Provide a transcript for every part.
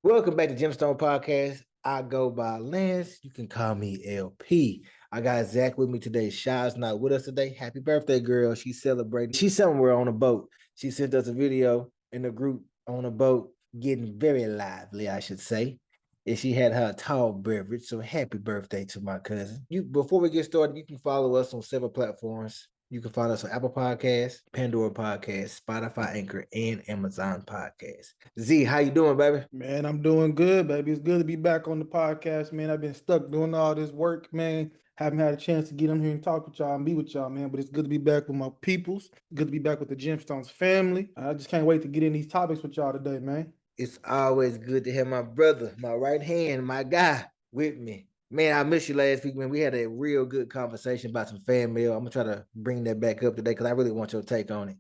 Welcome back to Gemstone Podcast. I go by Lance. You can call me LP. I got Zack with me today. Shy's not with us today. Happy birthday, girl. She's celebrating. She's somewhere on a boat. She sent us a video in the group on a boat, getting very lively, I should say. And she had her tall beverage. So happy birthday to my cousin. Before we get started, you can follow us on several platforms. You can follow us on Apple Podcasts, Pandora Podcasts, Spotify, Anchor, and Amazon Podcasts. Z, how you doing, baby? Man, I'm doing good, baby. It's good to be back on the podcast, man. I've been stuck doing all this work, man. Haven't had a chance to get on here and talk with y'all and be with y'all, man. But it's good to be back with my peoples. Good to be back with the Gemstones family. I just can't wait to get in these topics with y'all today, man. It's always good to have my brother, my right hand, my guy with me. Man, I missed you last week, man. We had a real good conversation about some fan mail. I'm gonna try to bring that back up today because I really want your take on it.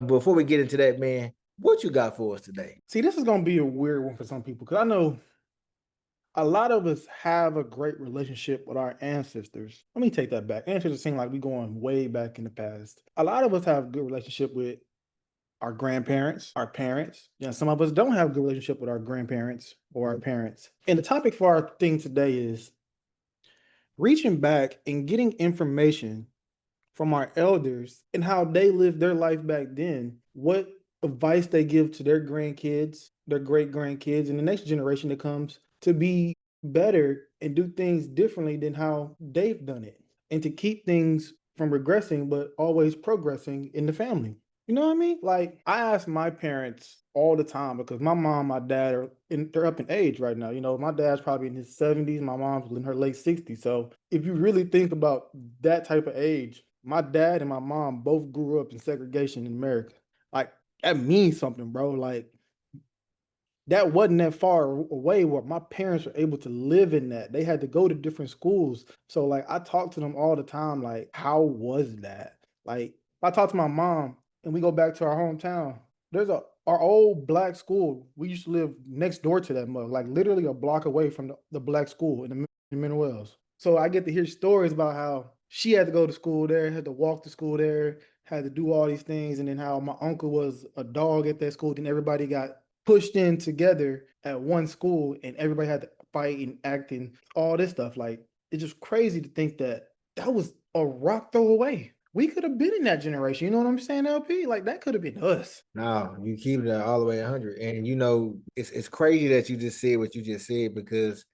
Before we get into that, man, what you got for us today? See, this is gonna be a weird one for some people because I know a lot of us have a great relationship with our ancestors. Let me take that back. Ancestors seem like we going way back in the past. A lot of us have a good relationship with our grandparents, our parents. You know, some of us don't have a good relationship with our grandparents or our parents. And the topic for our thing today is reaching back and getting information from our elders and how they lived their life back then, what advice they give to their grandkids, their great grandkids, and the next generation that comes to be better and do things differently than how they've done it, and to keep things from regressing, but always progressing in the family. You know what I mean? Like, I ask my parents all the time because my mom, my dad they're up in age right now. You know, my dad's probably in his 70s, my mom's in her late 60s. So if you really think about that type of age, my dad and my mom both grew up in segregation in America. Like, that means something, bro. Like, that wasn't that far away where my parents were able to live in that. They had to go to different schools. So like I talk to them all the time, like, how was that? Like, if I talk to my mom and we go back to our hometown, there's our old black school. We used to live next door to that mug, like literally a block away from the black school in Mineral Wells. So I get to hear stories about how she had to go to school there, had to walk to school there, had to do all these things, and then how my uncle was a dog at that school. Then everybody got pushed in together at one school and everybody had to fight and act and all this stuff. Like, it's just crazy to think that that was a rock throw away. We could have been in that generation. You know what I'm saying, LP? Like, that could have been us. No, you keep it all the way 100. And it's crazy that you just said what you just said because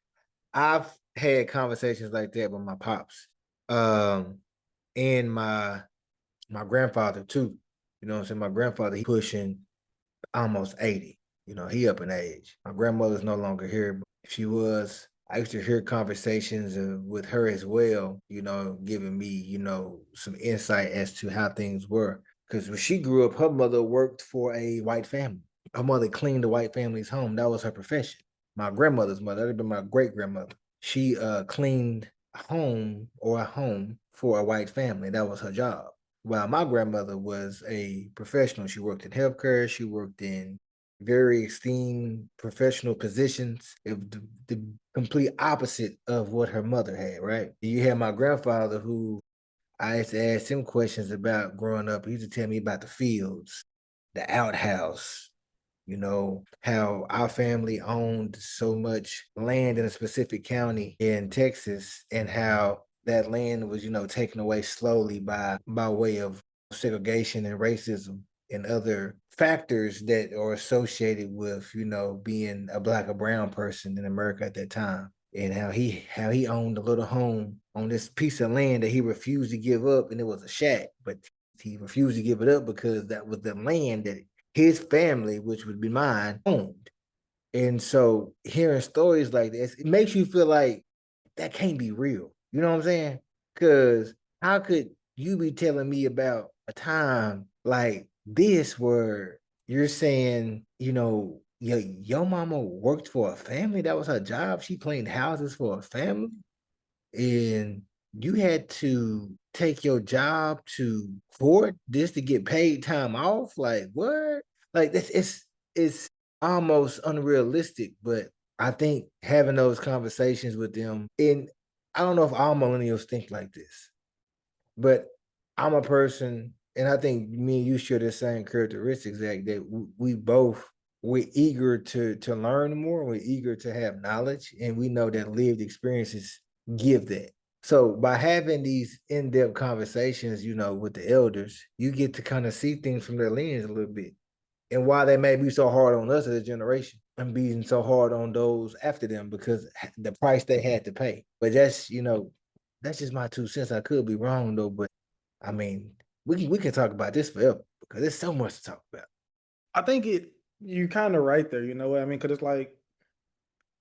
I've had conversations like that with my pops. And my grandfather too. You know what I'm saying? My grandfather, he pushing almost 80. You know, he up in age. My grandmother's no longer here, but if she was, I used to hear conversations with her as well, you know, giving me, you know, some insight as to how things were. Because when she grew up, her mother worked for a white family. Her mother cleaned the white family's home. That was her profession. My grandmother's mother, that'd been my great grandmother. She cleaned a home for a white family. That was her job. While my grandmother was a professional, she worked in healthcare, she worked in very esteemed professional positions. The complete opposite of what her mother had, right? You had my grandfather who I used to ask him questions about growing up. He used to tell me about the fields, the outhouse, you know, how our family owned so much land in a specific county in Texas and how that land was, you know, taken away slowly by way of segregation and racism and other factors that are associated with, you know, being a black or brown person in America at that time. And how he owned a little home on this piece of land that he refused to give up, and it was a shack, but he refused to give it up because that was the land that his family, which would be mine, owned. And so hearing stories like this, it makes you feel like that can't be real. You know what I'm saying? Because how could you be telling me about a time like this where you're saying, you know, your mama worked for a family? That was her job. She cleaned houses for a family. And you had to take your job to court this to get paid time off. Like what? Like this it's almost unrealistic. But I think having those conversations with them, and I don't know if all millennials think like this, but I'm a person, and I think me and you share the same characteristics, Zach, that we both we're eager to learn more, we're eager to have knowledge, and we know that lived experiences give that. So by having these in-depth conversations, with the elders, you get to kind of see things from their lens a little bit. And why they may be so hard on us as a generation and being so hard on those after them because the price they had to pay. But that's just my 2 cents. I could be wrong though, but I mean, we can talk about this forever because there's so much to talk about. I think you're kind of right there. You know what I mean? Because it's like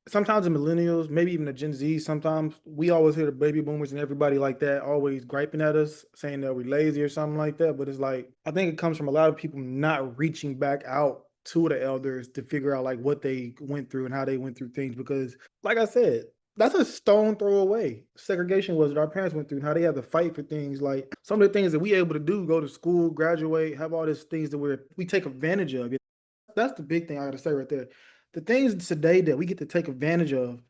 sometimes the millennials, maybe even the Gen Z, sometimes we always hear the baby boomers and everybody like that always griping at us, saying that we're lazy or something like that. But it's like, I think it comes from a lot of people not reaching back out to the elders to figure out like what they went through and how they went through things. Because, like I said, that's a stone throw away. Segregation was what our parents went through and how they had to fight for things. Like some of the things that we able to do, go to school, graduate, have all these things that we take advantage of. That's the big thing I got to say right there. The things today that we get to take advantage of,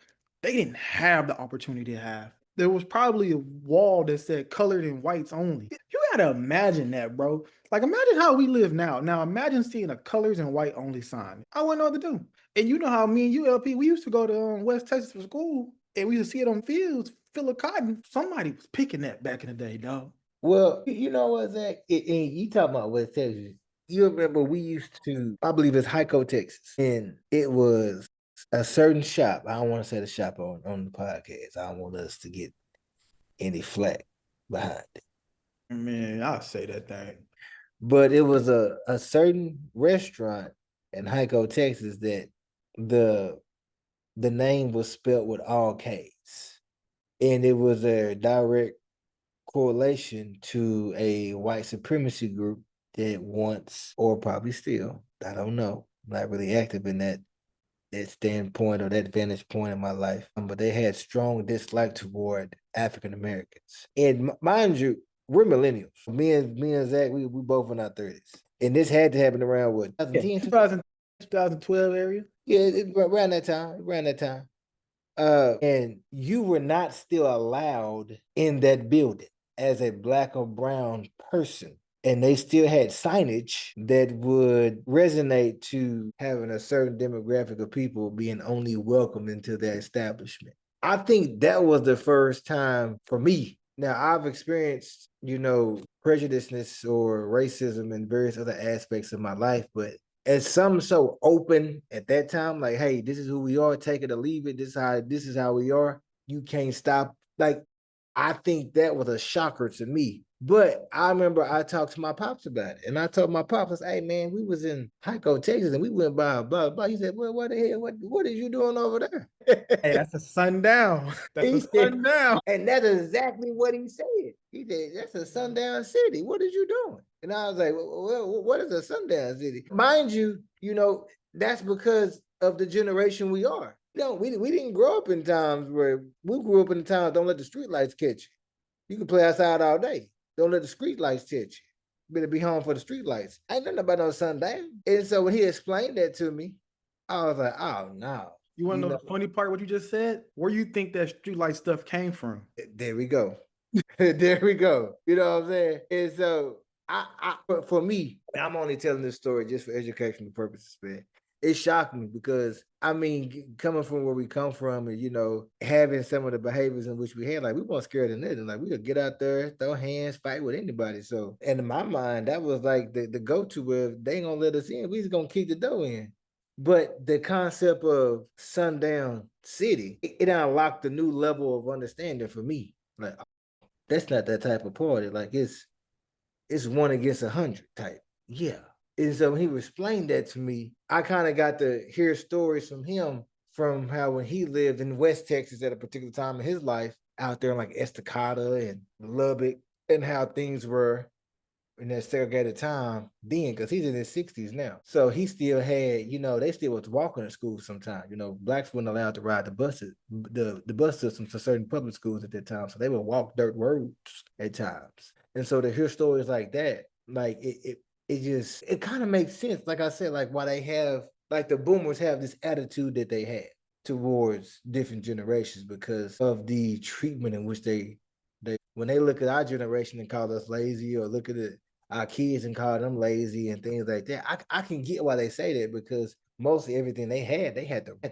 they didn't have the opportunity to have. There was probably a wall that said colored and whites only. You gotta imagine that, bro. Like imagine how we live now. Now imagine seeing a colors and white only sign. I wouldn't know what to do. And you know how me and you, LP, we used to go to West Texas for school, and we used to see it on fields full of cotton. Somebody was picking that back in the day, dog. Well, you know what, Zach? And you talking about West Texas. You remember we used to, I believe it's Hyco, Texas, and it was a certain shop. I don't want to say the shop on the podcast. I don't want us to get any flack behind it. Man, I'll say that thing. But it was a certain restaurant in Hyco, Texas that the the name was spelled with all K's. And it was a direct correlation to a white supremacy group that once, or probably still, I don't know, I'm not really active in that standpoint or that vantage point in my life. But they had strong dislike toward African Americans. And mind you, we're millennials. Me and Zach, we both in our 30s. And this had to happen around what? Yeah, 2010, 2012 area. Yeah, around that time. Around that time. And you were not still allowed in that building as a black or brown person. And they still had signage that would resonate to having a certain demographic of people being only welcomed into their establishment. I think that was the first time for me. Now, I've experienced, prejudiceness or racism in various other aspects of my life, but as some so open at that time, like, hey, this is who we are, take it or leave it. This is how we are. You can't stop. Like, I think that was a shocker to me. But I remember I talked to my pops about it. And I told my pops, hey man, we was in Hyco, Texas, and we went by blah blah. He said, well, what the hell? What are you doing over there? Hey, that's a sundown. That's a said, sundown. and that's exactly what he said. He said, that's a sundown city. What are you doing? And I was like, well, what is a sundown city? Mind you, that's because of the generation we are. We didn't grow up in times where we grew up in times, don't let the street lights catch you. You can play outside all day. Don't let the street lights catch you. Better be home for the street lights. Ain't nothing about no sundown. And so when he explained that to me, I was like, oh no. You want to know the funny part? What you just said? Where you think that streetlight stuff came from? There we go. There we go. You know what I'm saying? And so for me, I'm only telling this story just for educational purposes, man. It shocked me because coming from where we come from and having some of the behaviors in which we had, like we weren't scared of nothing. Like we could get out there, throw hands, fight with anybody. So, and in my mind, that was like the go-to where they ain't gonna let us in. We just gonna keep the door in. But the concept of sundown city, it unlocked a new level of understanding for me. Like that's not that type of party. Like it's 1 against 100 type. Yeah. And so when he explained that to me, I kind of got to hear stories from him from how when he lived in West Texas at a particular time in his life, out there in like Estacada and Lubbock, and how things were in that segregated time then, because he's in his 60s now. So he still had, they still was walking to school sometimes. Blacks weren't allowed to ride the buses, the bus system for certain public schools at that time. So they would walk dirt roads at times. And so to hear stories like that, like it kind of makes sense. Like I said, like why they have, like the boomers have this attitude that they have towards different generations because of the treatment in which they when they look at our generation and call us lazy or look at it our kids and call them lazy and things like that. I can get why they say that because mostly everything they had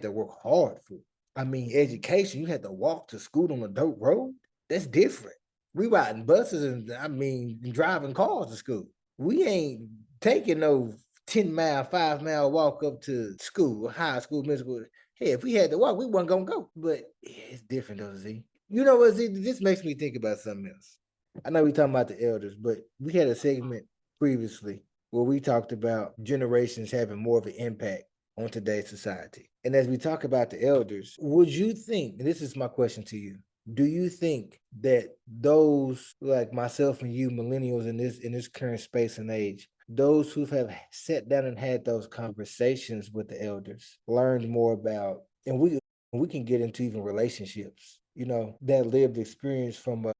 to work hard for. I mean, education, you had to walk to school on a dirt road. That's different. We riding buses and driving cars to school. We ain't taking no 10-mile, 5-mile walk up to school, high school, middle school. Hey, if we had to walk, we wasn't gonna go. But it's different though, Z. You know what, Z? This makes me think about something else. I know we talking about the elders, but we had a segment previously where we talked about generations having more of an impact on today's society. And as we talk about the elders, would you think, and this is my question to you, do you think that those like myself and you, millennials in this current space and age, those who have sat down and had those conversations with the elders, learned more about, and we can get into even relationships, you know, that lived experience from a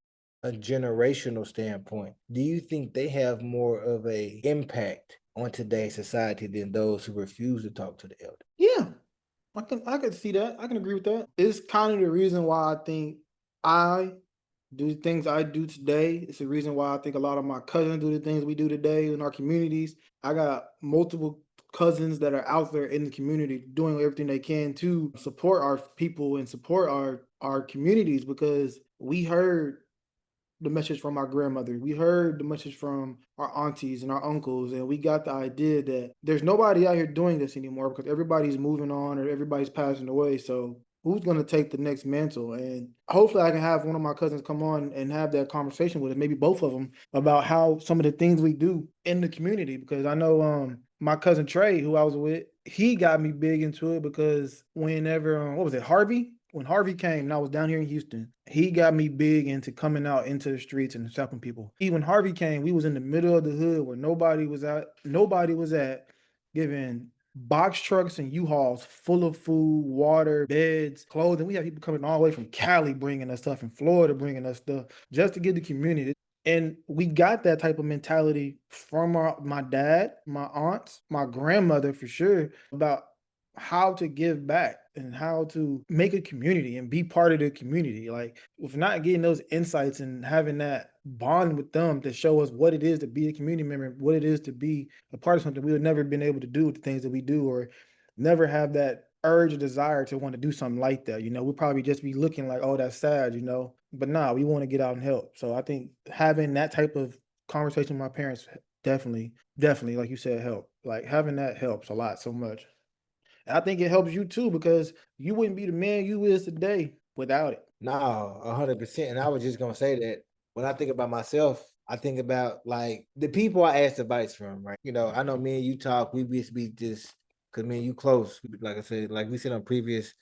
generational standpoint, do you think they have more of a impact on today's society than those who refuse to talk to the elder? Yeah, I can see that. I can agree with that. It's kind of the reason why I think I do the things I do today. It's the reason why I think a lot of my cousins do the things we do today in our communities. I got multiple cousins that are out there in the community doing everything they can to support our people and support our communities because we heard the message from our grandmother. We heard the message from our aunties and our uncles, and we got the idea that there's nobody out here doing this anymore because everybody's moving on or everybody's passing away. So who's going to take the next mantle? And hopefully I can have one of my cousins come on and have that conversation with us, maybe both of them, about how some of the things we do in the community. Because I know my cousin Trey, who I was with, he got me big into it because whenever, what was it, Harvey? When Harvey came and I was down here in Houston, he got me big into coming out into the streets and helping people. When Harvey came, we was in the middle of the hood where nobody was at, giving box trucks and U-Hauls full of food, water, beds, clothing. We had people coming all the way from Cali bringing us stuff, and Florida bringing us stuff just to get the community. And we got that type of mentality from my dad, my aunts, my grandmother for sure, about how to give back and how to make a community and be part of the community. Like, if not getting those insights and having that bond with them to show us what it is to be a community member, what it is to be a part of something, we would never been able to do with the things that we do, or never have that urge or desire to want to do something like that. You know, we'd probably just be looking like, oh, that's sad, you know. But nah, we want to get out and help. So I think having that type of conversation with my parents definitely, like you said, help. Like having that helps a lot so much. I think it helps you too because you wouldn't be the man you is today without it. No, 100%. And I was just gonna say that when I think about myself, I think about like the people I ask advice from, right? You know, I know me and you talk, we used to be just because me and you close. Like I said, like we said on previous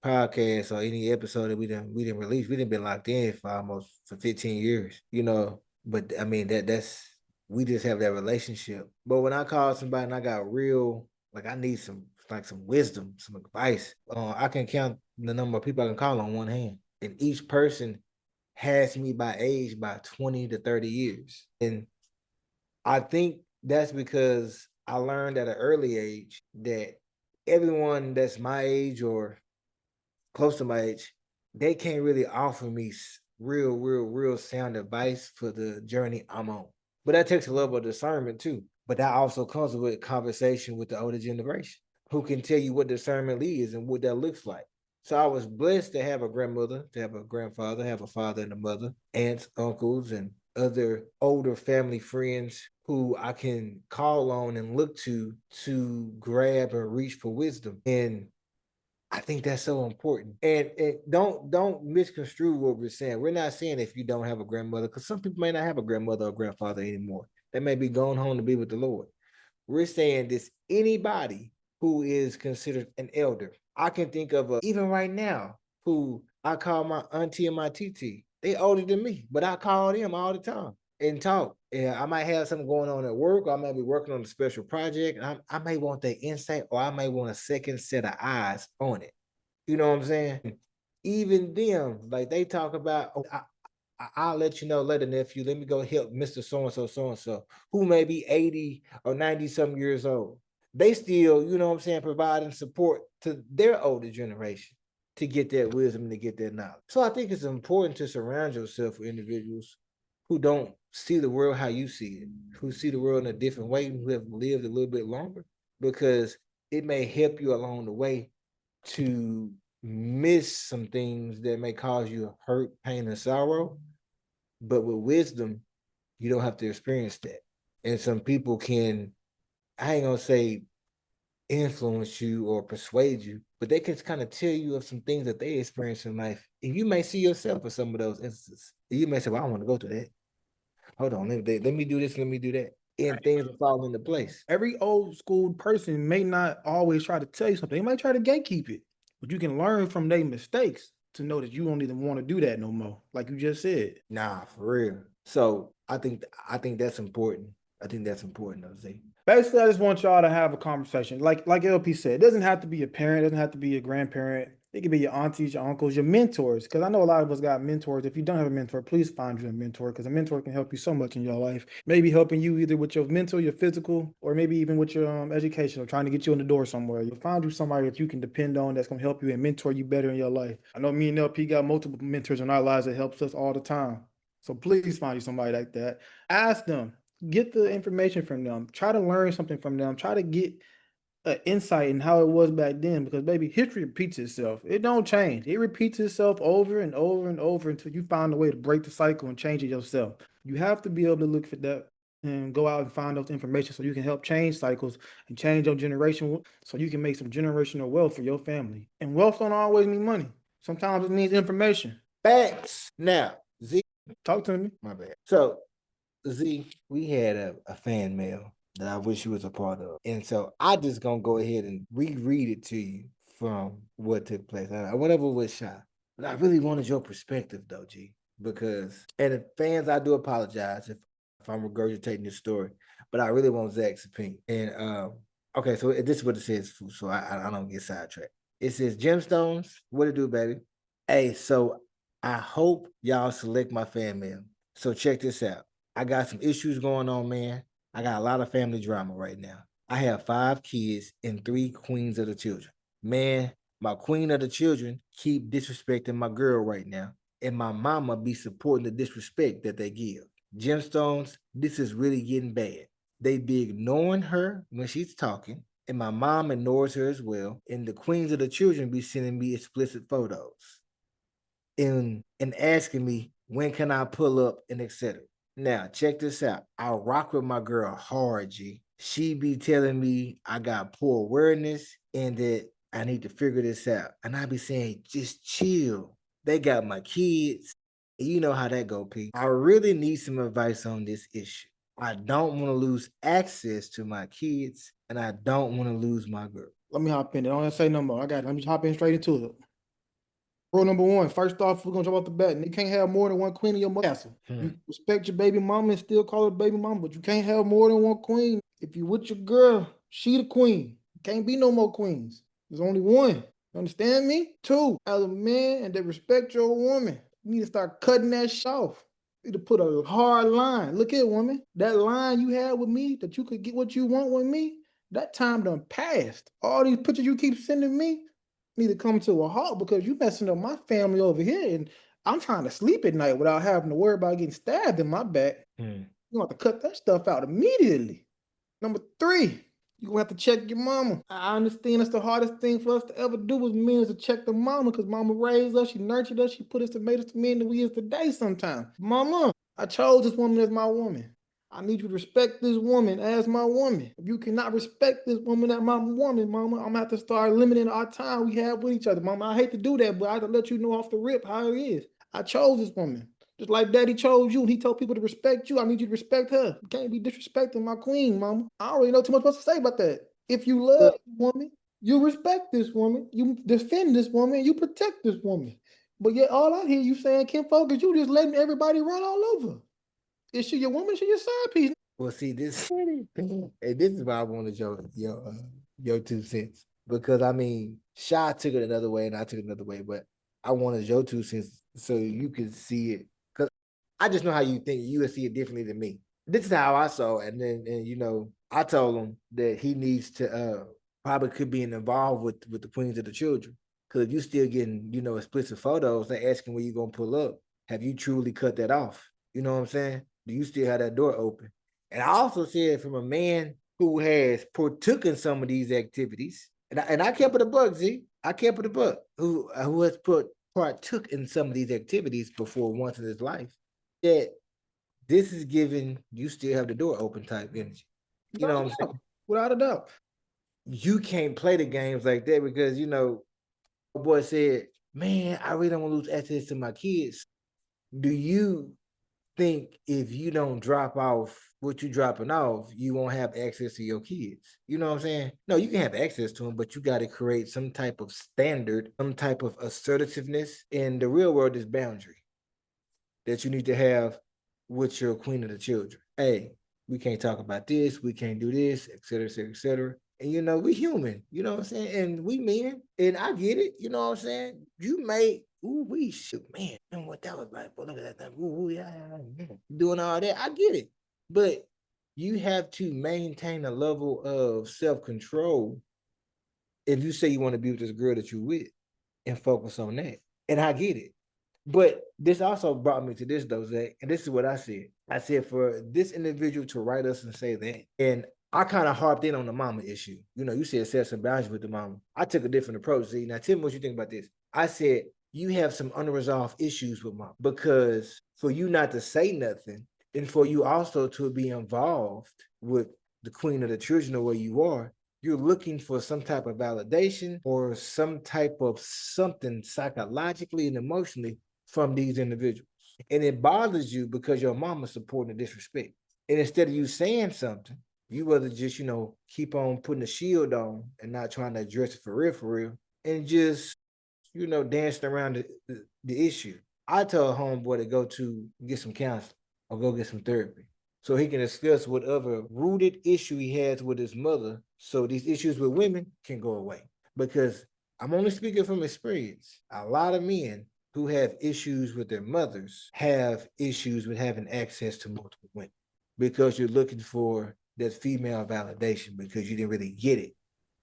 podcasts or any episode that we didn't release, we didn't been locked in for almost for 15 years, you know. But I mean that's we just have that relationship. But when I call somebody and I got real, like I need some wisdom, some advice, I can count the number of people I can call on one hand. And each person has me by age by 20 to 30 years. And I think that's because I learned at an early age that everyone that's my age or close to my age, they can't really offer me real sound advice for the journey I'm on. But that takes a level of discernment too. But that also comes with conversation with the older generation who can tell you what discernment is and what that looks like. So I was blessed to have a grandmother, to have a grandfather, have a father and a mother, aunts, uncles, and other older family friends who I can call on and look to grab and reach for wisdom. And I think that's so important. And don't misconstrue what we're saying. We're not saying if you don't have a grandmother, because some people may not have a grandmother or grandfather anymore. They may be going home to be with the Lord. We're saying this anybody who is considered an elder. I can think of even right now who I call my auntie and my TT. They older than me, but I call them all the time and talk. Yeah, I might have something going on at work, or I might be working on a special project. And I may want their insight, or I may want a second set of eyes on it. You know what I'm saying? Even them, like they talk about, oh, I'll let you know later, nephew. Let me go help Mr. So and so, who may be 80 or 90 some years old. They still, you know what I'm saying, providing support to their older generation to get that wisdom, to get that knowledge. So I think it's important to surround yourself with individuals who don't see the world how you see it, who see the world in a different way, who have lived a little bit longer, because it may help you along the way to miss some things that may cause you hurt, pain, and sorrow. But with wisdom, you don't have to experience that. And some people can, I ain't gonna say influence you or persuade you, but they can kind of tell you of some things that they experience in life. And you may see yourself in some of those instances. You may say, well, I want to go to that. Hold on, let me do this, let me do that. And things will fall into place. Every old school person may not always try to tell you something. They might try to gatekeep it, but you can learn from their mistakes to know that you don't even want to do that no more. Like you just said. Nah, for real. So I think that's important. I think that's important, though, Z. Basically, I just want y'all to have a conversation. Like LP said, it doesn't have to be a parent, it doesn't have to be a grandparent. It could be your aunties, your uncles, your mentors. Because I know a lot of us got mentors. If you don't have a mentor, please find you a mentor, because a mentor can help you so much in your life. Maybe helping you either with your mental, your physical, or maybe even with your education, or trying to get you in the door somewhere. You'll find you somebody that you can depend on that's going to help you and mentor you better in your life. I know me and LP got multiple mentors in our lives that helps us all the time. So please find you somebody like that. Ask them. Get the information from them. Try to learn something from them. Try to get an insight in how it was back then, because baby, history repeats itself. It don't change. It repeats itself over and over and over until you find a way to break the cycle and change it yourself. You have to be able to look for that and go out and find those information so you can help change cycles and change your generation, so you can make some generational wealth for your family. And wealth don't always mean money. Sometimes it needs information. Facts. Now, Z, talk to me. My bad. So Z, we had a fan mail that I wish you was a part of. And so I just gonna go ahead and reread it to you from what took place. I went over with Shy. But I really wanted your perspective though, G. Because and the fans, I do apologize if I'm regurgitating this story, but I really want Zack's opinion. And okay, so this is what it says, so I don't get sidetracked. It says Gemstones, what it do, baby? Hey, so I hope y'all select my fan mail. So check this out. I got some issues going on, man. I got a lot of family drama right now. I have 5 kids and 3 queens of the children. Man, my queen of the children keep disrespecting my girl right now, and my mama be supporting the disrespect that they give. Gemstones, this is really getting bad. They be ignoring her when she's talking, and my mom ignores her as well, and the queens of the children be sending me explicit photos and asking me when can I pull up and etc. Now, check this out. I rock with my girl hard, G. She be telling me I got poor awareness and that I need to figure this out. And I be saying, just chill. They got my kids. You know how that go, P. I really need some advice on this issue. I don't want to lose access to my kids, and I don't want to lose my girl. Let me hop in. Don't say no more. I got it. Let me hop in straight into it. Rule number 1, first off, we're gonna jump off the bat. And you can't have more than one queen in your castle. You respect your baby mama and still call her baby mama, but you can't have more than one queen. If you with your girl, she the queen. Can't be no more queens. There's only one. You understand me? 2, as a man and they respect your woman, you need to start cutting that shit off. You need to put a hard line. Look here, woman. That line you had with me, that you could get what you want with me, that time done passed. All these pictures you keep sending me need to come to a halt, because you messing up my family over here, and I'm trying to sleep at night without having to worry about getting stabbed in my back. You have to cut that stuff out immediately. Number 3, you gonna have to check your mama. I understand that's the hardest thing for us to ever do as men, is to check the mama, because mama raised us, she nurtured us, she put us to made us the men that we is today sometimes. Mama, I chose this woman as my woman. I need you to respect this woman as my woman. If you cannot respect this woman as my woman, mama, I'm gonna have to start limiting our time we have with each other. Mama, I hate to do that, but I have to let you know off the rip how it is. I chose this woman. Just like daddy chose you and he told people to respect you, I need you to respect her. You can't be disrespecting my queen, mama. I already know too much to say about that. If you love this woman, you respect this woman, you defend this woman, you protect this woman. But yet all I hear you saying, Kim Focus, you just letting everybody run all over. Is she your woman? Is she your side piece? Well, see, this and this is why I wanted your 2 cents, because I mean, Shy took it another way and I took it another way, but I wanted your 2 cents so you could see it, because I just know how you think. You would see it differently than me. This is how I saw it, and then I told him that he needs to probably could be involved with the queens of the children, because if you still getting explicit photos, they asking where you gonna pull up. Have you truly cut that off? You know what I'm saying? Do you still have that door open? And I also said from a man who has partook in some of these activities, and I kept it a buck, Z. I kept it a buck, who has partook in some of these activities before once in his life, that this is giving you still have the door open type energy. You know what I'm saying? Without a doubt. You can't play the games like that because, boy said, man, I really don't want to lose access to my kids. Do you think if you don't drop off what you're dropping off, you won't have access to your kids? You know what I'm saying? No, you can have access to them, but you got to create some type of standard, some type of assertiveness. In the real world, is boundary that you need to have with your queen of the children. Hey, we can't talk about this, we can't do this, et cetera, et cetera, et cetera. And we human, you know what I'm saying? And we men, and I get it, you know what I'm saying? You may, we shoot, man, and what that was like, but look at that, yeah, doing all that. I get it. But you have to maintain a level of self-control if you say you want to be with this girl that you're with and focus on that. And I get it. But this also brought me to this, though, Zach, and this is what I said. I said for this individual to write us and say that, and I kind of harped in on the mama issue. You said set some boundaries with the mama. I took a different approach. See, now tell me what you think about this. I said you have some unresolved issues with mom because for you not to say nothing and for you also to be involved with the queen of the children the way you are, you're looking for some type of validation or some type of something psychologically and emotionally from these individuals. And it bothers you because your mama's supporting the disrespect. And instead of you saying something, you rather just, keep on putting a shield on and not trying to address it for real, and just, dancing around the issue. I tell a homeboy to go to get some counseling or go get some therapy so he can discuss whatever rooted issue he has with his mother so these issues with women can go away. Because I'm only speaking from experience. A lot of men who have issues with their mothers have issues with having access to multiple women because you're looking for that female validation because you didn't really get it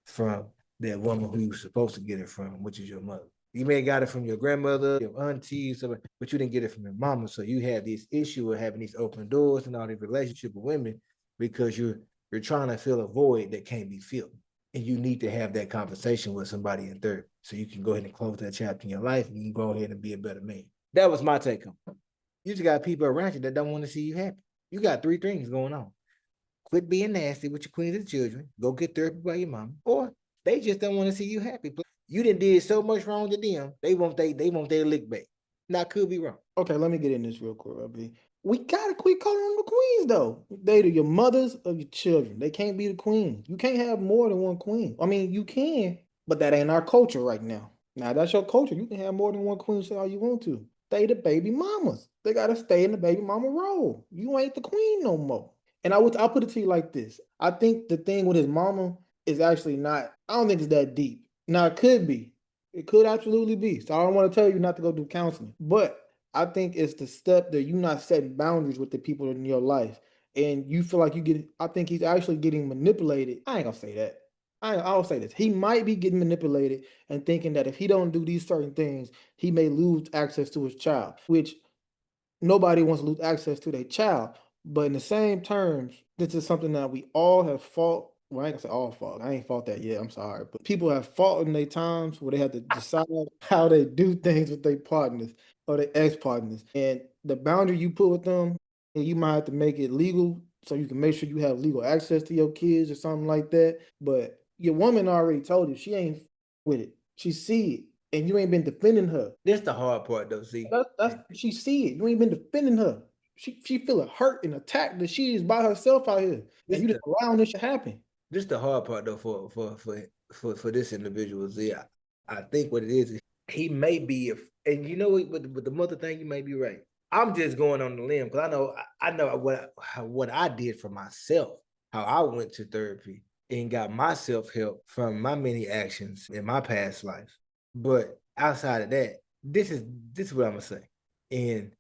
from that woman who you're supposed to get it from, which is your mother. You may have got it from your grandmother, your auntie, but you didn't get it from your mama. So you have this issue of having these open doors and all these relationships with women because you're trying to fill a void that can't be filled. And you need to have that conversation with somebody in therapy so you can go ahead and close that chapter in your life and you can go ahead and be a better man. That was my take on it. You just got people around you that don't want to see you happy. You got three things going on. Quit being nasty with your queens and children. Go get therapy by your mom. Or they just don't want to see you happy. You did so much wrong to them. They want their lick back. Now, I could be wrong. Okay, let me get in this real quick, Robbie. We gotta quit calling them the queens, though. They are your mothers of your children. They can't be the queen. You can't have more than one queen. I mean, you can, but that ain't our culture right now. Now that's your culture. You can have more than one queen, say all you want to. They the baby mamas. They gotta stay in the baby mama role. You ain't the queen no more. And I'll put it to you like this. I think the thing with his mama is actually not. I don't think it's that deep. Now it could be. It could absolutely be. So I don't want to tell you not to go do counseling, but I think it's the step that you're not setting boundaries with the people in your life, and you feel like you get. I think he's actually getting manipulated. I ain't gonna say that. I'll say this. He might be getting manipulated and thinking that if he don't do these certain things, he may lose access to his child, which nobody wants to lose access to their child. But in the same terms, this is something that we all have fought. Well, I ain't gonna say all fought. I ain't fought that yet. I'm sorry. But people have fought in their times where they have to decide how they do things with their partners or their ex-partners. And the boundary you put with them, and you might have to make it legal so you can make sure you have legal access to your kids or something like that. But your woman already told you she ain't with it. She see it. And you ain't been defending her. That's the hard part, though. See, She see it. You ain't been defending her. She feeling hurt and attacked that she is by herself out here, and you just allowing this to happen. This the hard part, though, for this individual. See, I think what it is he may be, and you know what, with the mother thing, you may be right. I'm just going on the limb because I know what I did for myself, how I went to therapy and got myself help from my many actions in my past life. But outside of that, this is what I'm gonna say. And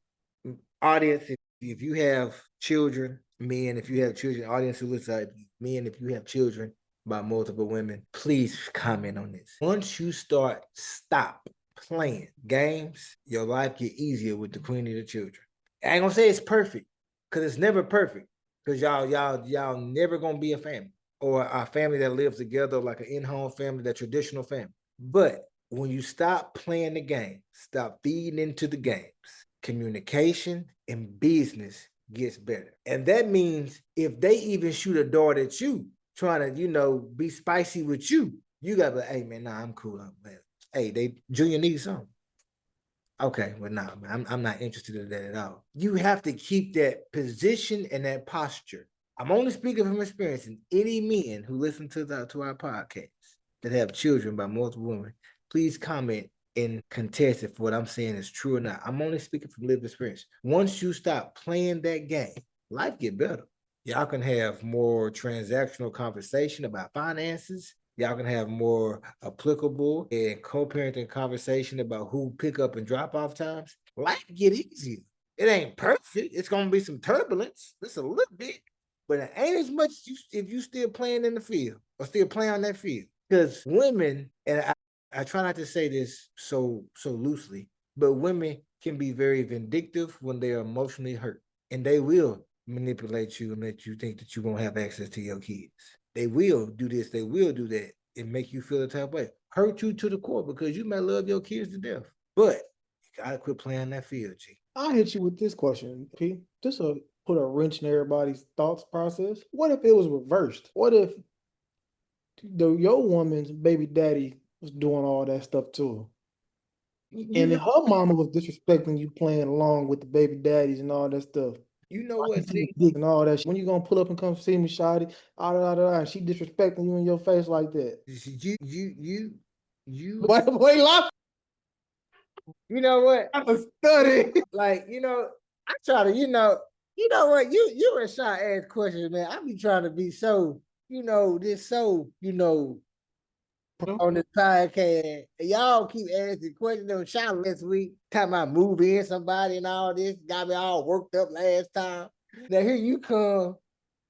audience, if you have children, men, if you have children, audience who listen, men, if you have children by multiple women, please comment on this. Once you stop playing games, your life get easier with the queen of the children. I ain't gonna say it's perfect, because it's never perfect. Because y'all never gonna be a family or a family that lives together like an in-home family, that traditional family. But when you stop playing the game, stop feeding into the games, communication and business gets better. And that means if they even shoot a dart at you, trying to, be spicy with you, you gotta be like, hey man, nah, I'm cool. Man. Hey, they Junior needs something. Okay, well, nah, man, I'm not interested in that at all. You have to keep that position and that posture. I'm only speaking from experience, and any men who listen to our podcast that have children by multiple women, please comment and contest if what I'm saying is true or not. I'm only speaking from lived experience. Once you stop playing that game, life get better. Y'all can have more transactional conversation about finances. Y'all can have more applicable and co-parenting conversation about who pick up and drop off times. Life get easier. It ain't perfect. It's gonna be some turbulence. Just a little bit, but it ain't as much if you still playing in the field or still playing on that field. Because women, and I try not to say this so loosely, but women can be very vindictive when they're emotionally hurt, and they will manipulate you and let you think that you won't have access to your kids. They will do this, they will do that, and make you feel the type of way. Hurt you to the core because you may love your kids to death. But you gotta quit playing that field, G. I'll hit you with this question, P. This will put a wrench in everybody's thoughts process. What if it was reversed? What if your woman's baby daddy was doing all that stuff to her? And if her mama was disrespecting you, playing along with the baby daddies and all that stuff. You know what, G? And all that. When you gonna pull up and come see me, shawty? And she disrespecting you in your face like that. You. Boy, laugh. You know what? I'm a study. Like, I try to, you know what? You and Shaw ask questions, man. I be trying to be so, on this podcast. Y'all keep asking questions on Shaw last week, talking about moving somebody and all this. Got me all worked up last time. Now here you come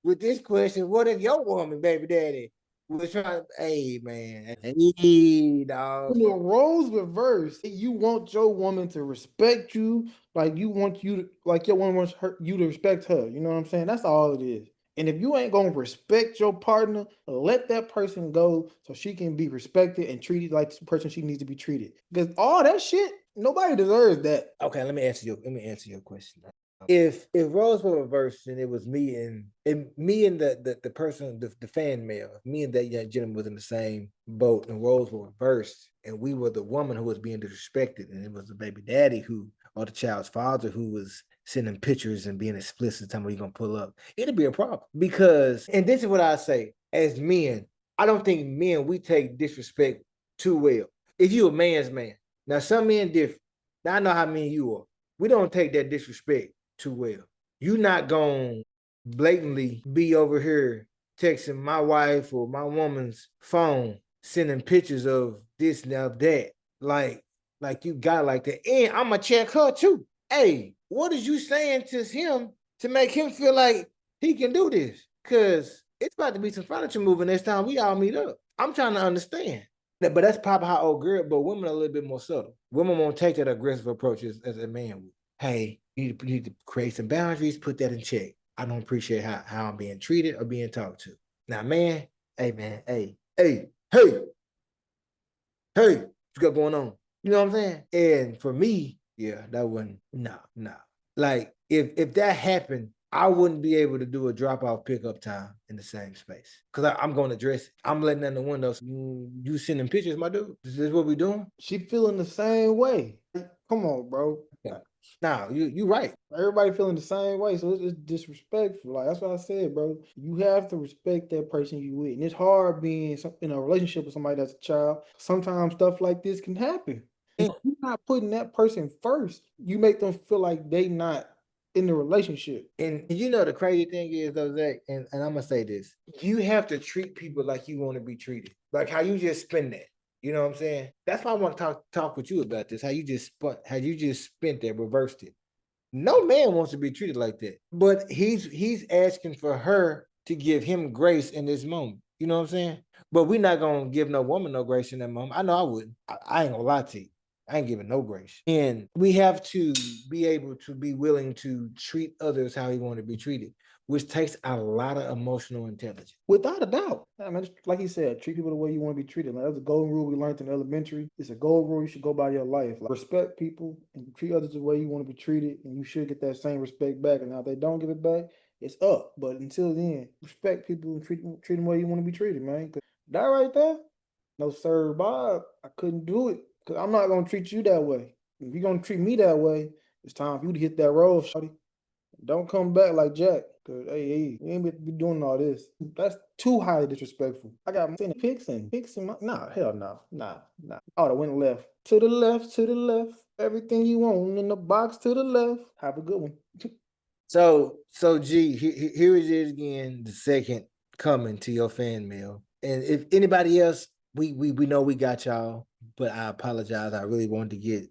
with this question. What if your woman, baby daddy, was trying to, hey man, hey dog. When the roles reverse, you want your woman to respect you, like you want you to, like your woman wants you to respect her. You know what I'm saying? That's all it is. And if you ain't gonna respect your partner, let that person go so she can be respected and treated like the person she needs to be treated. Because all that shit, nobody deserves that. Okay, let me answer your question. If roles were reversed and it was me and the person, the fan male, me and that young gentleman was in the same boat, and roles were reversed, and we were the woman who was being disrespected, and it was the baby daddy or the child's father who was sending pictures and being explicit, telling me you're gonna pull up, it'd be a problem. Because, and this is what I say, as men, I don't think men, we take disrespect too well. If you a man's man, now some men different. Now I know how men you are. We don't take that disrespect too well. You not gonna blatantly be over here texting my wife or my woman's phone, sending pictures of this and of that. Like you got like that. And I'm gonna check her too. Hey, what is you saying to him to make him feel like he can do this? Because it's about to be some furniture moving next time we all meet up. I'm trying to understand. But that's probably how old girl, but women are a little bit more subtle. Women won't take that aggressive approach as a man would. Hey, you need to create some boundaries, put that in check. I don't appreciate how I'm being treated or being talked to. Now, man, hey, what you got going on? You know what I'm saying? And for me, yeah, that wouldn't, no. Like, if that happened, I wouldn't be able to do a drop-off pickup time in the same space. Because I'm going to address it. I'm letting in the windows. You sending pictures, my dude? Is this what we doing? She feeling the same way. Come on, bro. Yeah. Nah, you right. Everybody feeling the same way, so it's disrespectful. Like, that's what I said, bro. You have to respect that person you with. And it's hard being in a relationship with somebody that's a child. Sometimes stuff like this can happen. And if you're not putting that person first, you make them feel like they not in the relationship. And the crazy thing is, though, Zack, and I'm gonna say this, you have to treat people like you want to be treated. Like how you just spend that. You know what I'm saying? That's why I want to talk with you about this. How you just spent that, reversed it. No man wants to be treated like that. But he's asking for her to give him grace in this moment. You know what I'm saying? But we're not gonna give no woman no grace in that moment. I know I wouldn't. I ain't gonna lie to you. I ain't giving no grace. And we have to be able to be willing to treat others how he want to be treated, which takes a lot of emotional intelligence. Without a doubt. I mean, like he said, treat people the way you want to be treated. Like, that's a golden rule we learned in elementary. It's a golden rule you should go by your life. Like, respect people and treat others the way you want to be treated, and you should get that same respect back. And now if they don't give it back, it's up. But until then, respect people and treat them the way you want to be treated, man. Cause that right there, no sir, Bob, I couldn't do it. Because I'm not going to treat you that way. If you're going to treat me that way, it's time for you to hit that road, shawty. Don't come back like Jack. Cause hey, we ain't be doing all this. That's too highly disrespectful. I got seen pics in my hell no. Nah. Oh, I went left. To the left. Everything you want in the box to the left. Have a good one. So G, here it is again, the second coming to your fan mail. And if anybody else, we know we got y'all, but I apologize. I really wanted to get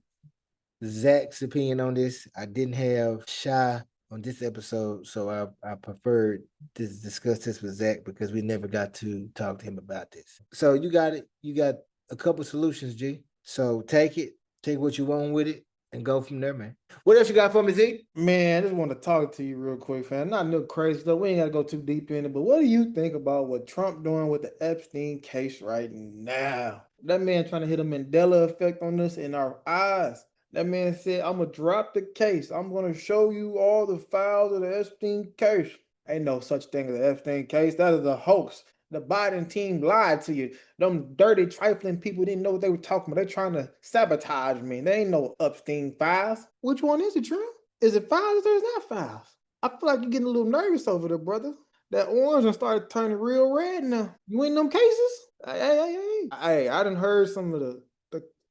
Zack's opinion on this. I didn't have Shy on this episode, so I preferred to discuss this with Zack because we never got to talk to him about this. So you got it. You got a couple solutions, G. So take what you want with it, and go from there, man. What else you got for me, Z? Man, I just want to talk to you real quick, fam. Not no crazy stuff. We ain't got to go too deep in it, but what do you think about what Trump doing with the Epstein case right now? That man trying to hit a Mandela effect on us in our eyes. That man said, I'm going to drop the case. I'm going to show you all the files of the Epstein case. Ain't no such thing as the Epstein case. That is a hoax. The Biden team lied to you. Them dirty, trifling people didn't know what they were talking about. They're trying to sabotage me. There ain't no Epstein files. Which one is it, Trump? Is it files or is it not files? I feel like you're getting a little nervous over there, brother. That orange one started turning real red now. You in them cases? Hey, I done heard some of the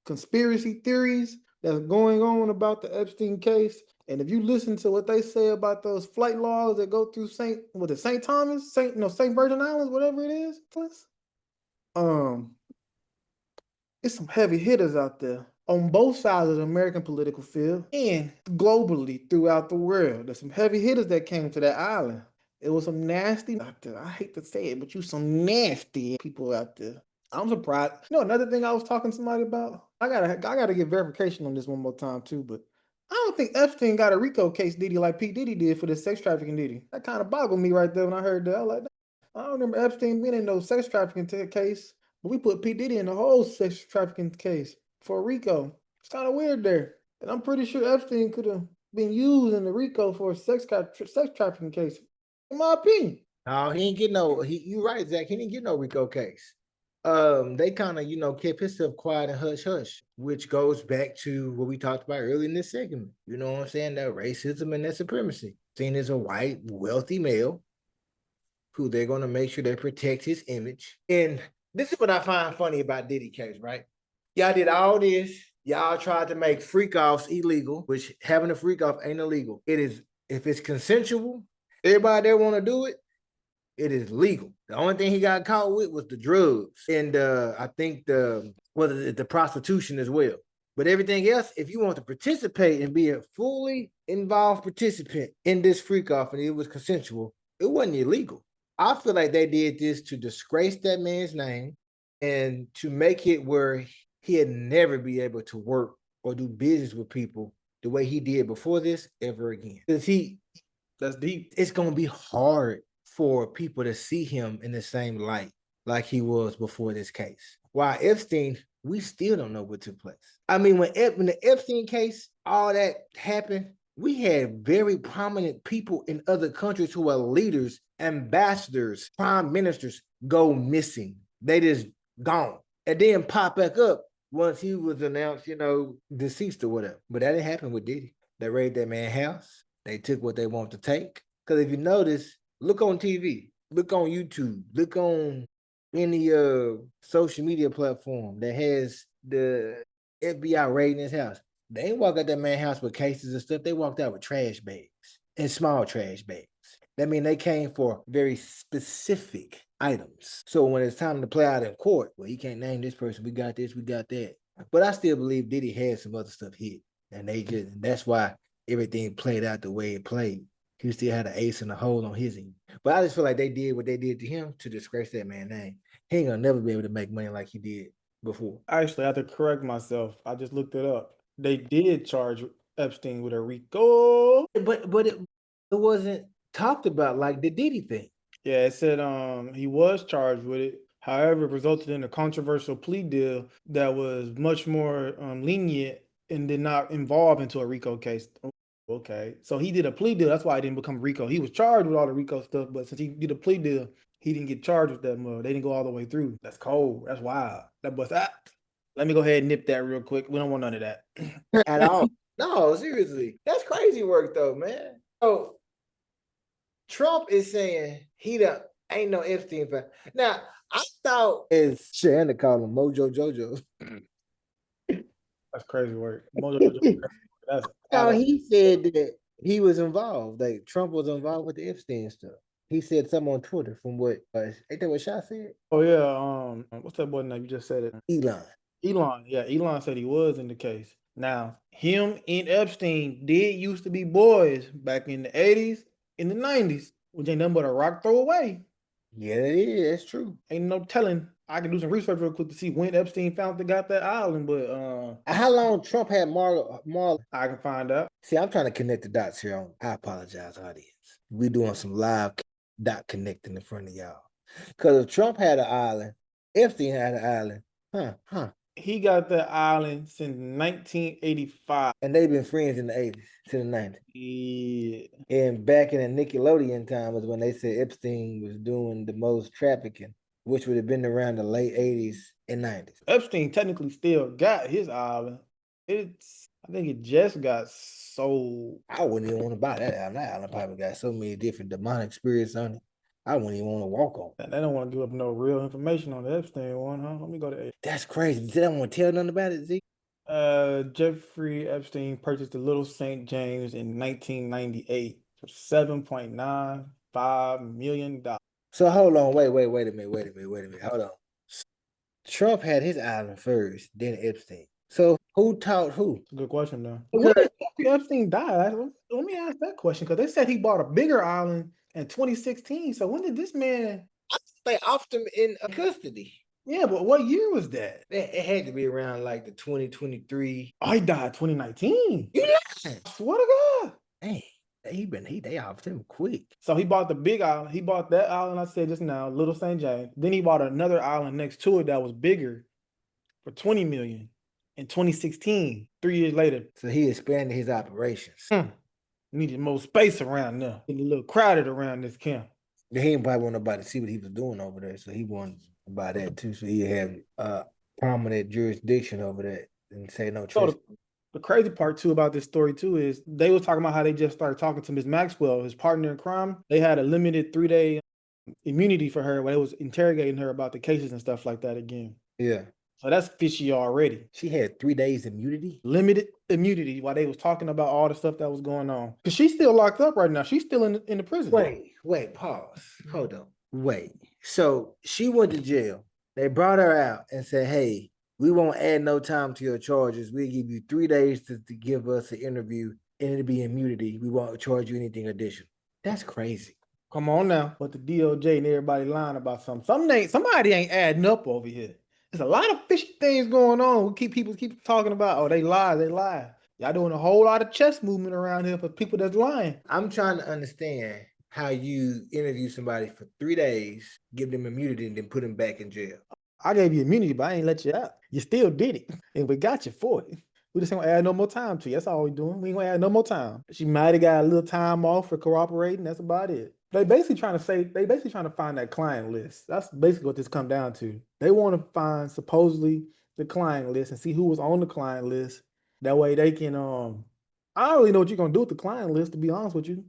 conspiracy theories that's going on about the Epstein case. And if you listen to what they say about those flight logs that go through St. Thomas, St. Virgin Islands, whatever it is, it's some heavy hitters out there on both sides of the American political field and globally throughout the world. There's some heavy hitters that came to that island. It was some nasty out there. I hate to say it, but you some nasty people out there. I'm surprised. You know, another thing I was talking to somebody about. I gotta get verification on this one more time too, but I don't think Epstein got a RICO case, Diddy, like P. Diddy did for the sex trafficking Diddy. That kind of boggled me right there when I heard that. I was like, I don't remember Epstein being in no sex trafficking case, but we put P. Diddy in the whole sex trafficking case for RICO. It's kind of weird there. And I'm pretty sure Epstein could have been used in the RICO for a sex trafficking case, in my opinion. No, he ain't get no. You right, Zack. He didn't get no RICO case. They kind of, kept himself quiet and hush, which goes back to what we talked about earlier in this segment. You know what I'm saying? That racism and that supremacy. Seen as a white, wealthy male who they're going to make sure they protect his image. And this is what I find funny about Diddy case, right? Y'all did all this. Y'all tried to make freak-offs illegal, which having a freak-off ain't illegal. It is, if it's consensual, everybody that want to do it, it is legal. The only thing he got caught with was the drugs and I think the prostitution as well. But everything else, if you want to participate and be a fully involved participant in this freak off and it was consensual, it wasn't illegal. I feel like they did this to disgrace that man's name and to make it where he'd never be able to work or do business with people the way he did before this ever again. Because that's deep. It's going to be hard for people to see him in the same light like he was before this case. While Epstein, we still don't know what took place. I mean, when the Epstein case, all that happened, we had very prominent people in other countries who are leaders, ambassadors, prime ministers go missing. They just gone. And then pop back up once he was announced, deceased or whatever. But that didn't happen with Diddy. They raided that man's house. They took what they wanted to take. Because if you notice, look on TV, look on YouTube, look on any social media platform that has the FBI raiding his house. They ain't walk out that man's house with cases and stuff. They walked out with trash bags and small trash bags. That means they came for very specific items. So when it's time to play out in court, well, you can't name this person. We got this, we got that. But I still believe Diddy had some other stuff hit. And that's why everything played out the way it played. He still had an ace in the hole on his end. But I just feel like they did what they did to him to disgrace that man's name. He ain't gonna never be able to make money like he did before. Actually, I have to correct myself. I just looked it up. They did charge Epstein with a RICO. But it wasn't talked about like the Diddy thing. Yeah, it said he was charged with it. However, it resulted in a controversial plea deal that was much more lenient and did not involve into a RICO case. Okay, so he did a plea deal. That's why he didn't become RICO. He was charged with all the RICO stuff, but since he did a plea deal, he didn't get charged with that much. They didn't go all the way through. That's cold. That's wild. That bust. Let me go ahead and nip that real quick. We don't want none of that At all. No, seriously. That's crazy work though, man. So Trump is saying he ain't no Epstein fan. Now, I thought it's Shannon call him Mojo Jojo. That's crazy work. That's No, he said that he was involved. Like Trump was involved with the Epstein stuff. He said something on Twitter from what ain't that what Shah said? Oh yeah, what's that boy name? You just said it. Elon. Yeah, Elon said he was in the case. Now, him and Epstein did used to be boys back in the 80s, in the 90s, which ain't nothing but a rock throw away. Yeah, it is. That's true. Ain't no telling. I can do some research real quick to see when Epstein got that island, but how long Trump had Marla? I can find out. See, I'm trying to connect the dots here. I apologize, audience. We doing some live dot connecting in front of y'all. Because if Trump had an island, Epstein had an island, He got that island since 1985. And they've been friends in the 80s to the 90s. Yeah. And back in the Nickelodeon time was when they said Epstein was doing the most trafficking, which would have been around the late 80s and 90s. Epstein technically still got his island. I think it just got sold. I wouldn't even want to buy that island. That island probably got so many different demonic spirits on it. I wouldn't even want to walk on. They don't want to give up no real information on the Epstein one, huh? Let me go to. That's crazy. They don't want to tell nothing about it, Z. Jeffrey Epstein purchased the Little St. James in 1998 for $7.95 million. So hold on, wait a minute. Hold on. Trump had his island first, then Epstein. So who taught who? That's a good question, though. When did Epstein die? Let me ask that question, because they said he bought a bigger island in 2016. So when did this man? They offed him in custody. Yeah, but what year was that? It had to be around like the 2023. Oh, he died 2019. You lying? I swear to God. Hey, they offed him quick. So he bought the big island. He bought that island I said just now, Little St. James. Then he bought another island next to it that was bigger for $20 million in 2016. 3 years later. So he expanded his operations. Needed more space around there. Getting a little crowded around this camp. He didn't probably want nobody to see what he was doing over there, so he wanted to buy that too. So he had prominent jurisdiction over that and say no. So the crazy part too about this story too is they was talking about how they just started talking to Ms. Maxwell, his partner in crime. They had a limited 3-day immunity for her where they was interrogating her about the cases and stuff like that again. Yeah. So that's fishy already. She had 3 days immunity? Limited immunity while they was talking about all the stuff that was going on. Because she's still locked up right now. She's still in the prison. Wait, pause. Hold on. Wait. So she went to jail. They brought her out and said, hey, we won't add no time to your charges. We'll give you 3 days to give us an interview and it'll be immunity. We won't charge you anything additional. That's crazy. Come on now. But the DOJ and everybody lying about something. Somebody ain't adding up over here. There's a lot of fishy things going on. People keep talking about, oh, they lie. Y'all doing a whole lot of chess movement around here for people that's lying. I'm trying to understand how you interview somebody for 3 days, give them immunity, and then put them back in jail. I gave you immunity, but I ain't let you out. You still did it, and we got you for it. We just ain't gonna add no more time to you. That's all we doing. We ain't gonna add no more time. She might have got a little time off for cooperating. That's about it. They basically trying to find that client list. That's basically what this come down to. They want to find supposedly the client list and see who was on the client list. That way they can I don't really know what you're gonna do with the client list, to be honest with you.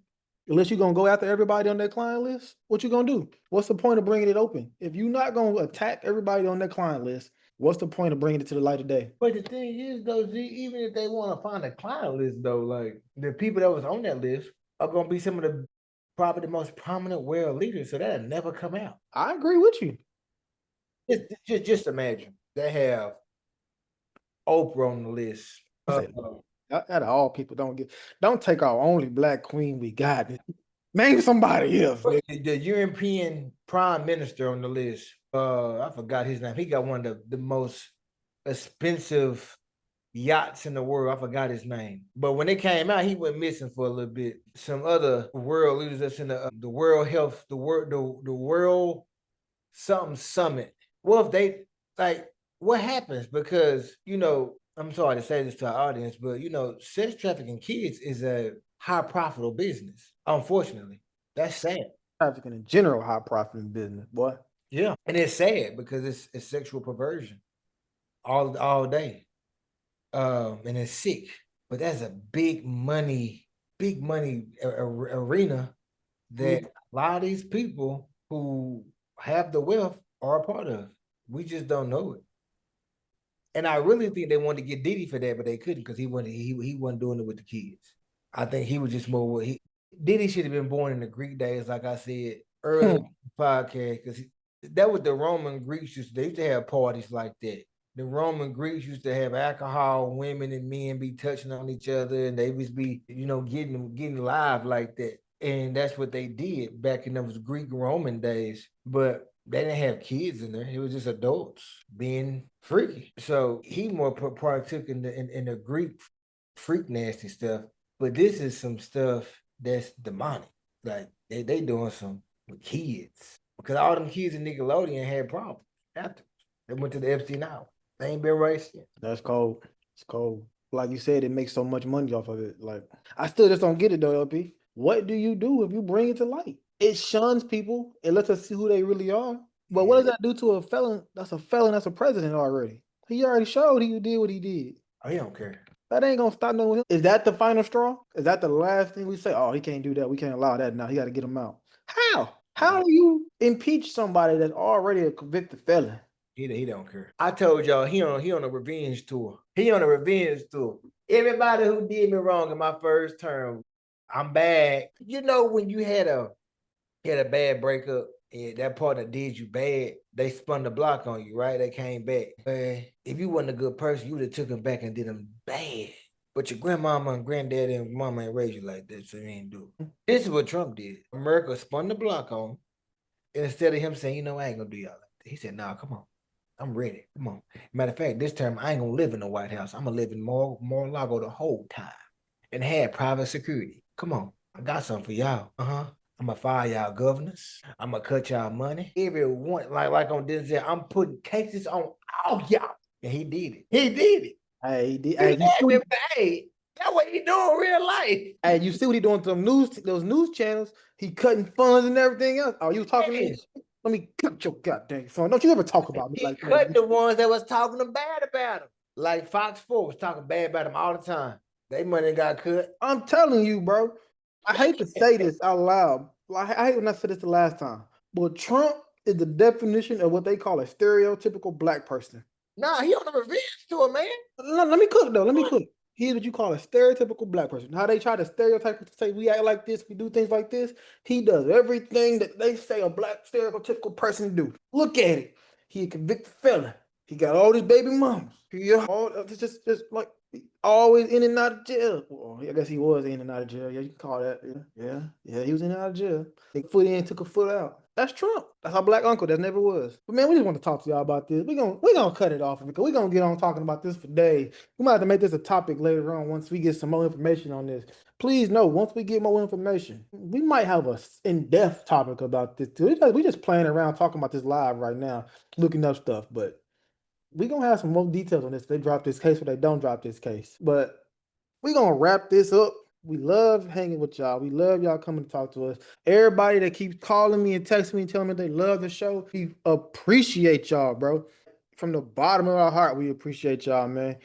Unless you're gonna go after everybody on that client list, what you gonna do? What's the point of bringing it open? If you're not gonna attack everybody on that client list, what's the point of bringing it to the light of day? But the thing is, though, Z, even if they want to find a client list, though, like the people that was on that list are gonna be some of the probably the most prominent world leaders, so that'll never come out. I agree with you. Just imagine they have Oprah on the list. Out of all people, don't take our only black queen we got. Name somebody else. The European prime minister on the list. I forgot his name. He got one of the most expensive yachts in the world. I forgot his name, but when it came out, he went missing for a little bit. Some other world leaders that's in the World Health, the World something summit. Well, if they like, what happens? Because I'm sorry to say this to our audience, but sex trafficking kids is a high profitable business. Unfortunately, that's sad. Trafficking in general, high profiting business, boy. Yeah, and it's sad because it's sexual perversion all day. And it's sick. But that's a big money arena that a lot of these people who have the wealth are a part of. We just don't know it. And I really think they wanted to get Diddy for that, but they couldn't because he wasn't doing it with the kids. I think he was just more Diddy should have been born in the Greek days, like I said earlier in the podcast, because that was the Roman Greeks they used to have parties like that. The Roman Greeks used to have alcohol, women and men be touching on each other, and they would be, getting live like that. And that's what they did back in those Greek Roman days. But they didn't have kids in there. It was just adults being freaky. So he more partook in the Greek freak nasty stuff. But this is some stuff that's demonic. Like they doing some with kids. Because all them kids in Nickelodeon had problems after. They went to the Epstein Island. They ain't been right since. That's cold. It's cold. Like you said, it makes so much money off of it. Like, I still just don't get it though, LP. What do you do if you bring it to light? It shuns people. It lets us see who they really are. But what does that do to a felon? That's a felon. That's a president already. He already showed he did what he did. Oh, he don't care. That ain't gonna stop nothing with him. Is that the final straw? Is that the last thing we say? Oh, he can't do that. We can't allow that now. He got to get him out. How? How do you impeach somebody that's already a convicted felon? He don't care. I told y'all he on a revenge tour. He on a revenge tour. Everybody who did me wrong in my first term, I'm bad. When you had a bad breakup and that partner did you bad, they spun the block on you, right? They came back. If you wasn't a good person, you would have took them back and did them bad. But your grandmama and granddaddy and mama ain't raised you like that, so you ain't do it. This is what Trump did. America spun the block on him. And instead of him saying, I ain't gonna do y'all like that, he said, nah, come on. I'm ready. Come on. Matter of fact, this term I ain't gonna live in the White House. I'm gonna live in Mar-a-Lago the whole time and have private security. Come on. I got something for y'all. I'm gonna fire y'all governors. I'm gonna cut y'all money. Everyone, like on Denzel, I'm putting cases on all y'all. And he did it. He did it. Hey, he did. Hey, that's what he doing in real life. Hey, you see what he doing to those news channels? He cutting funds and everything else. Oh, you talking to me? Let me cut your goddamn phone. Don't you ever talk about me like that. He cut the ones that was talking bad about him. Like Fox 4 was talking bad about him all the time. They money got cut. I'm telling you, bro. I hate to say this out loud. I hate when I said this the last time. But Trump is the definition of what they call a stereotypical black person. Nah, he on a revenge tour, man. No, let me cook, though. Let me cook. He's what you call a stereotypical black person. How they try to stereotype to say we act like this, we do things like this. He does everything that they say a black stereotypical person do. Look at it. He a convicted felon. He got all these baby mamas. It's just like always in and out of jail. Well, I guess he was in and out of jail. Yeah, you can call that. Yeah, he was in and out of jail. They foot in, took a foot out. That's Trump. That's our black uncle. That never was. But man, we just want to talk to y'all about this. We're gonna cut it off because we're gonna get on talking about this for days. We might have to make this a topic later on once we get some more information on this. Please know, once we get more information, we might have a in-depth topic about this too. We just playing around talking about this live right now, looking up stuff, but we're gonna have some more details on this. If they drop this case or they don't drop this case. But we're gonna wrap this up. We love hanging with y'all. We love y'all coming to talk to us. Everybody that keeps calling me and texting me and telling me they love the show, we appreciate y'all, bro. From the bottom of our heart, we appreciate y'all, man.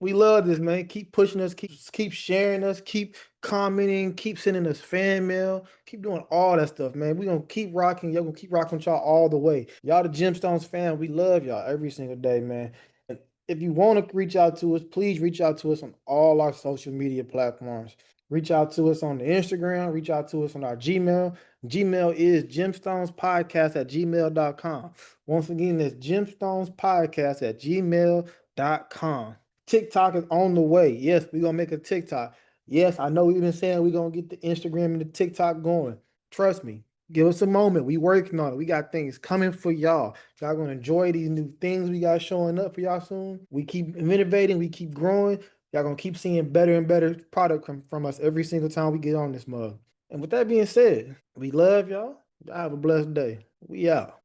We love this, man. Keep pushing us, keep sharing us, keep commenting, keep sending us fan mail, keep doing all that stuff, man. We're gonna keep rocking. Y'all gonna keep rocking with y'all all the way. Y'all the Gemstones fan. We love y'all every single day, man. And if you want to reach out to us, please reach out to us on all our social media platforms. Reach out to us on the Instagram. Reach out to us on our Gmail. Gmail is gemstonespodcast@gmail.com. Once again, that's gemstonespodcast@gmail.com. TikTok is on the way. Yes, we're going to make a TikTok. Yes, I know we've been saying we're going to get the Instagram and the TikTok going. Trust me, Give us a moment. We working on it. We got things coming for y'all. Y'all gonna enjoy these new things we got showing up for y'all soon. We keep innovating. We keep growing. Y'all gonna keep seeing better and better product from us every single time we get on this mug. And with that being said, we love y'all. Y'all have a blessed day. We out.